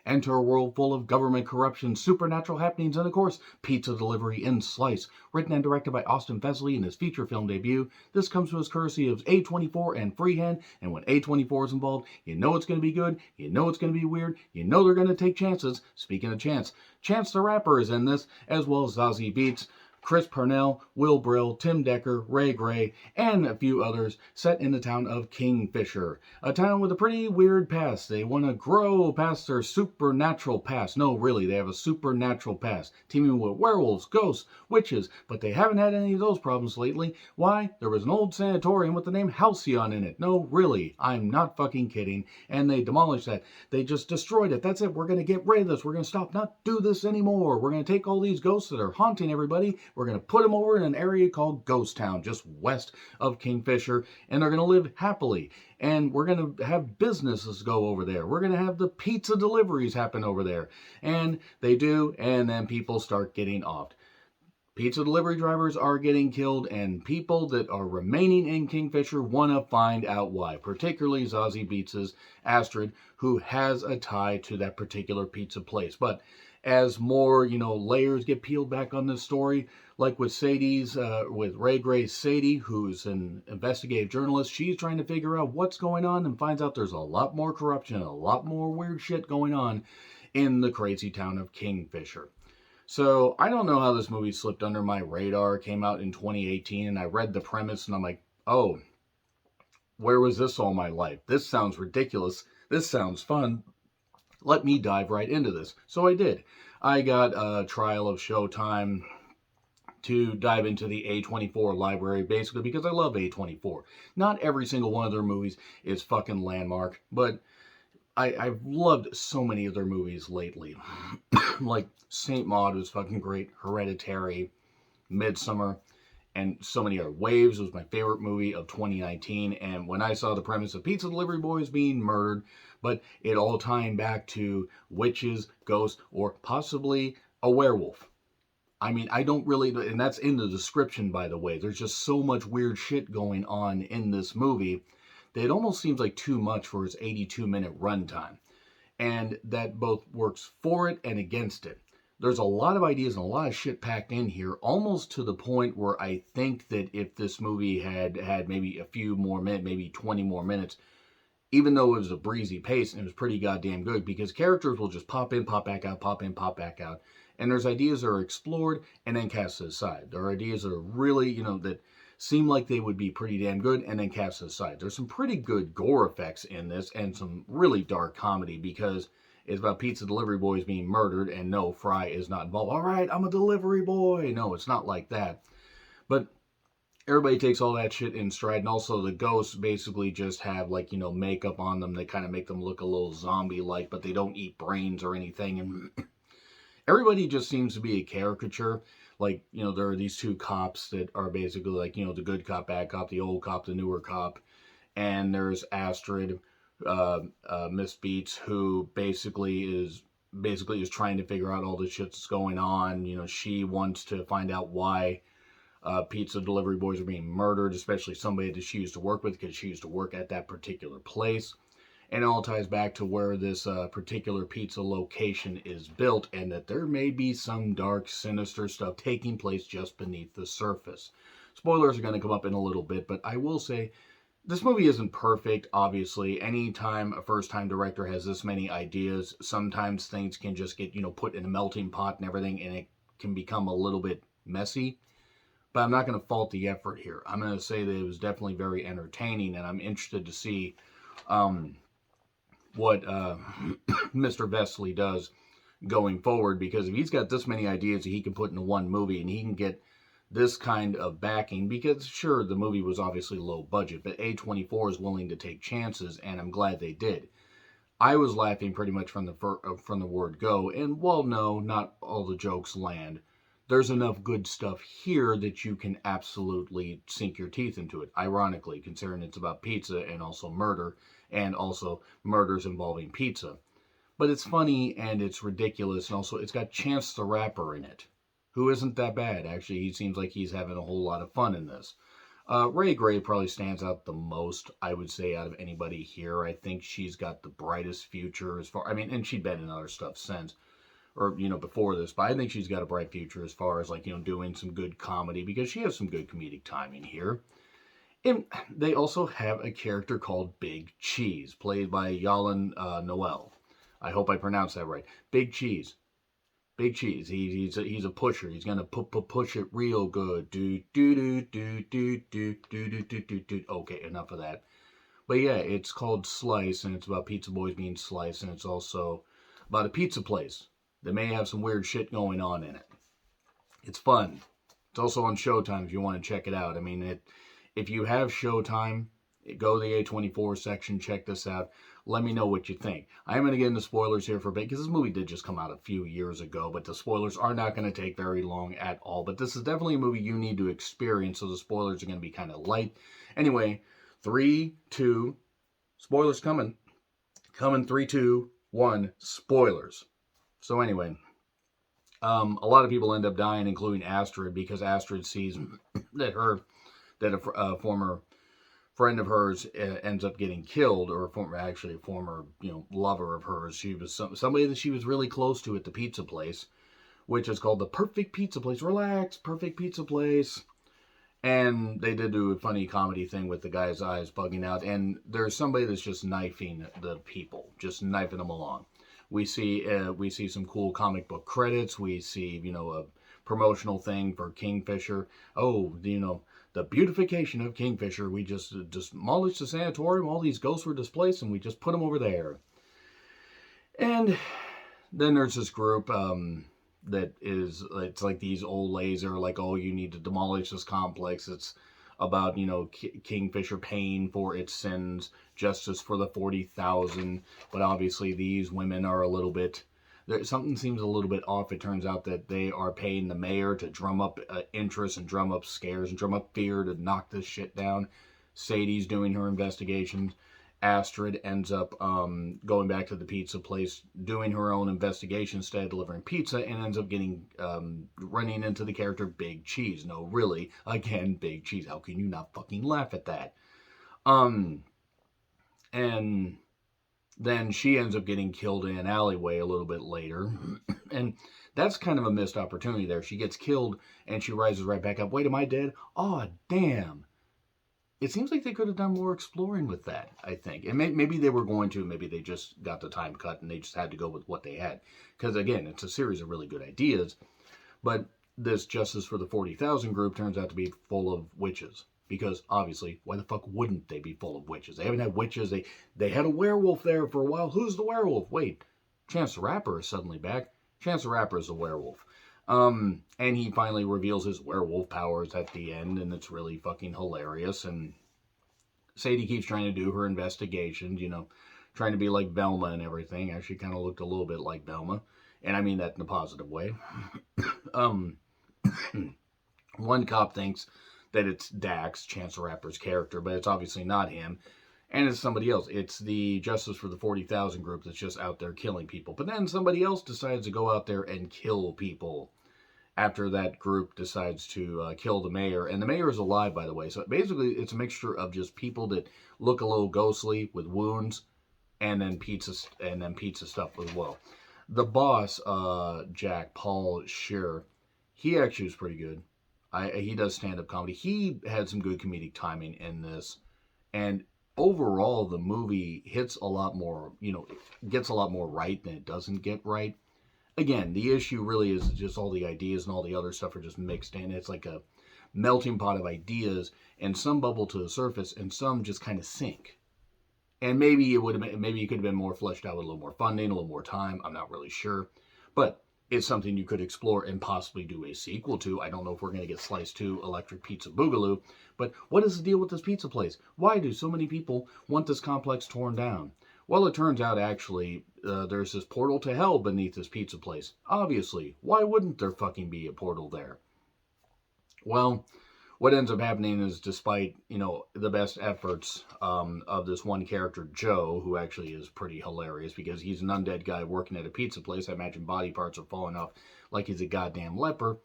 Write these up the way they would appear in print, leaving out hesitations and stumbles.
Enter a world full of government corruption, supernatural happenings, and of course, pizza delivery in slice. Written and directed by Austin Fesley in his feature film debut, this comes to us courtesy of A24 and Freehand, and when A24 is involved, you know it's going to be good, you know it's going to be weird, you know they're going to take chances. Speaking of Chance, Chance the Rapper is in this, as well as Zazie Beetz, Chris Parnell, Will Brill, Tim Decker, Ray Gray, and a few others, set in the town of Kingfisher. A town with a pretty weird past. They want to grow past their supernatural past. No, really, they have a supernatural past, teeming with werewolves, ghosts, witches, but they haven't had any of those problems lately. Why? There was an old sanatorium with the name Halcyon in it. No, really, I'm not fucking kidding. And they demolished that. They just destroyed it. That's it. We're going to get rid of this. We're going to stop, not do this anymore. We're going to take all these ghosts that are haunting everybody. We're going to put them over in an area called Ghost Town, just west of Kingfisher, and they're going to live happily. And we're going to have businesses go over there. We're going to have the pizza deliveries happen over there. And they do, and then people start getting offed. Pizza delivery drivers are getting killed, and people that are remaining in Kingfisher want to find out why, particularly Zazie Beetz' Astrid, who has a tie to that particular pizza place. But as more, layers get peeled back on this story, like with with Ray Gray's Sadie, who's an investigative journalist, she's trying to figure out what's going on and finds out there's a lot more corruption, a lot more weird shit going on in the crazy town of Kingfisher. So I don't know how this movie slipped under my radar. It came out in 2018, and I read the premise, and I'm like, oh, where was this all my life? This sounds ridiculous. This sounds fun. Let me dive right into this. So I did. I got a trial of Showtime to dive into the A24 library, basically because I love A24. Not every single one of their movies is fucking landmark, but I've loved so many of their movies lately. Like Saint Maud was fucking great, Hereditary, Midsummer, and so many other. Waves was my favorite movie of 2019, and when I saw the premise of pizza delivery boys being murdered, but it all tying back to witches, ghosts, or possibly a werewolf. I mean, I don't really, and that's in the description, by the way. There's just so much weird shit going on in this movie that it almost seems like too much for its 82-minute runtime. And that both works for it and against it. There's a lot of ideas and a lot of shit packed in here, almost to the point where I think that if this movie had maybe a few more minutes, maybe 20 more minutes, even though it was a breezy pace and it was pretty goddamn good, because characters will just pop in, pop back out, pop in, pop back out. And there's ideas that are explored and then cast aside. There are ideas that are really, that seem like they would be pretty damn good and then cast aside. There's some pretty good gore effects in this and some really dark comedy because it's about pizza delivery boys being murdered, and no, Fry is not involved. All right, I'm a delivery boy. No, it's not like that. But everybody takes all that shit in stride, and also the ghosts basically just have makeup on them that kind of make them look a little zombie-like, but they don't eat brains or anything, and everybody just seems to be a caricature. There are these two cops that are basically the good cop, bad cop, the old cop, the newer cop, and there's Astrid, Miss Beetz, who basically is trying to figure out all the shit that's going on. She wants to find out why pizza delivery boys are being murdered, especially somebody that she used to work with, because she used to work at that particular place. And it all ties back to where this particular pizza location is built, and that there may be some dark, sinister stuff taking place just beneath the surface. Spoilers are going to come up in a little bit, but I will say this movie isn't perfect, obviously. Anytime a first-time director has this many ideas, sometimes things can just get, put in a melting pot and everything, and it can become a little bit messy. But I'm not going to fault the effort here. I'm going to say that it was definitely very entertaining, and I'm interested to see what Mr. Vesely does going forward, because if he's got this many ideas that he can put into one movie and he can get this kind of backing, because sure, the movie was obviously low budget, but A24 is willing to take chances, and I'm glad they did. I was laughing pretty much from the word go, and while no, not all the jokes land, there's enough good stuff here that you can absolutely sink your teeth into it. Ironically, considering it's about pizza and also murder, and also murders involving pizza. But it's funny and it's ridiculous, and also it's got Chance the Rapper in it, who isn't that bad. Actually, he seems like he's having a whole lot of fun in this. Ray Gray probably stands out the most, I would say, out of anybody here. I think she's got the brightest future as far, I mean, and she'd been in other stuff since, or, before this, but I think she's got a bright future as far as, like, doing some good comedy because she has some good comedic timing here. And they also have a character called Big Cheese, played by Yalan Noel. I hope I pronounced that right. Big Cheese. Big Cheese. He's a pusher. He's gonna push it real good. Do do do do do do do do do do do. Okay, enough of that. But yeah, it's called Slice, and it's about pizza boys being sliced, and it's also about a pizza place that may have some weird shit going on in it. It's fun. It's also on Showtime if you want to check it out. I mean, if you have Showtime, go to the A24 section, check this out. Let me know what you think. I am going to get into spoilers here for a bit because this movie did just come out a few years ago, but the spoilers are not going to take very long at all. But this is definitely a movie you need to experience, so the spoilers are going to be kind of light. Anyway, 3, 2, spoilers coming. Coming, 3, 2, 1, spoilers. So anyway, a lot of people end up dying, including Astrid, because Astrid sees that a former friend of hers ends up getting killed, or actually a former lover of hers. She was somebody that she was really close to at the pizza place, which is called the Perfect Pizza Place. Relax, Perfect Pizza Place. And they did do a funny comedy thing with the guy's eyes bugging out. And there's somebody that's just knifing the people, just knifing them along. We see some cool comic book credits. We see a promotional thing for Kingfisher. Oh, the beautification of Kingfisher. We just demolished the sanatorium. All these ghosts were displaced, and we just put them over there. And then there's this group it's like these old ladies are like, oh, you need to demolish this complex. It's about Kingfisher paying for its sins, justice for the 40,000. But obviously these women are a little bit. Something seems a little bit off. It turns out that they are paying the mayor to drum up interest and drum up scares and drum up fear to knock this shit down. Sadie's doing her investigations. Astrid ends up going back to the pizza place, doing her own investigation instead of delivering pizza, and ends up getting running into the character Big Cheese. No, really, again, Big Cheese. How can you not fucking laugh at that? And then she ends up getting killed in an alleyway a little bit later. And that's kind of a missed opportunity there. She gets killed and she rises right back up. Wait, am I dead? Oh, damn. It seems like they could have done more exploring with that, I think. And maybe they were going to. Maybe they just got the time cut and they just had to go with what they had. Because, again, it's a series of really good ideas. But this Justice for the 40,000 group turns out to be full of witches. Because, obviously, why the fuck wouldn't they be full of witches? They haven't had witches. They had a werewolf there for a while. Who's the werewolf? Wait, Chance the Rapper is suddenly back. Chance the Rapper is a werewolf. And he finally reveals his werewolf powers at the end, and it's really fucking hilarious. And Sadie keeps trying to do her investigations, trying to be like Velma and everything. Actually kind of looked a little bit like Velma. And I mean that in a positive way. One cop thinks that it's Dax, Chance the Rapper's character, but it's obviously not him. And it's somebody else. It's the Justice for the 40,000 group that's just out there killing people. But then somebody else decides to go out there and kill people after that group decides to kill the mayor. And the mayor is alive, by the way. So basically, it's a mixture of just people that look a little ghostly with wounds, and then pizza stuff as well. The boss, Paul Scheer, he actually was pretty good. He does stand-up comedy. He had some good comedic timing in this. And overall, the movie hits a lot more, gets a lot more right than it doesn't get right. Again, the issue really is just all the ideas and all the other stuff are just mixed in. It's like a melting pot of ideas, and some bubble to the surface, and some just kind of sink. And maybe it could have been more fleshed out with a little more funding, a little more time. I'm not really sure, but it's something you could explore and possibly do a sequel to. I don't know if we're going to get Slice 2 Electric Pizza Boogaloo, but what is the deal with this pizza place? Why do so many people want this complex torn down? Well, it turns out actually there's this portal to hell beneath this pizza place. Obviously, why wouldn't there fucking be a portal there? Well, what ends up happening is, despite the best efforts of this one character, Joe, who actually is pretty hilarious because he's an undead guy working at a pizza place. I imagine body parts are falling off like he's a goddamn leper.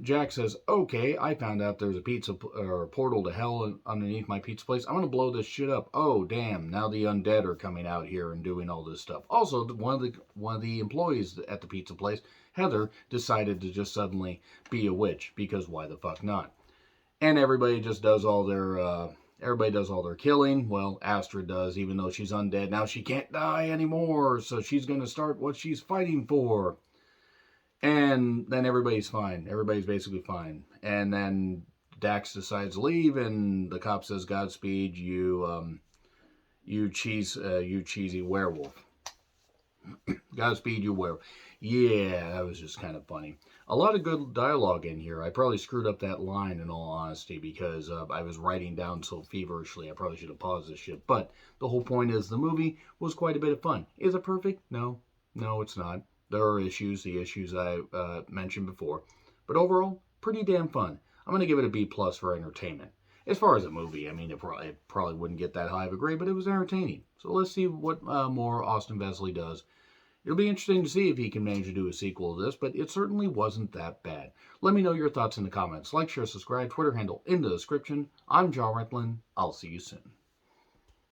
Jack says, okay, I found out there's a pizza or a portal to hell underneath my pizza place. I'm going to blow this shit up. Oh, damn. Now the undead are coming out here and doing all this stuff. Also, one of the employees at the pizza place, Heather, decided to just suddenly be a witch because why the fuck not? And everybody just does all their killing. Well, Astrid does, even though she's undead. Now she can't die anymore, so she's going to start what she's fighting for. And then everybody's fine. Everybody's basically fine. And then Dax decides to leave, and the cop says, "Godspeed, you cheesy werewolf. Godspeed, you werewolf." Yeah, that was just kind of funny. A lot of good dialogue in here. I probably screwed up that line in all honesty because I was writing down so feverishly. I probably should have paused this shit. But the whole point is the movie was quite a bit of fun. Is it perfect? No, it's not. There are issues, the issues I mentioned before. But overall, pretty damn fun. I'm going to give it a B plus for entertainment. As far as a movie, I mean, it probably wouldn't get that high of a grade, but it was entertaining. So let's see what more Austin Vesley does. It'll be interesting to see if he can manage to do a sequel to this, but it certainly wasn't that bad. Let me know your thoughts in the comments. Like, share, subscribe, Twitter handle in the description. I'm John Retlin. I'll see you soon.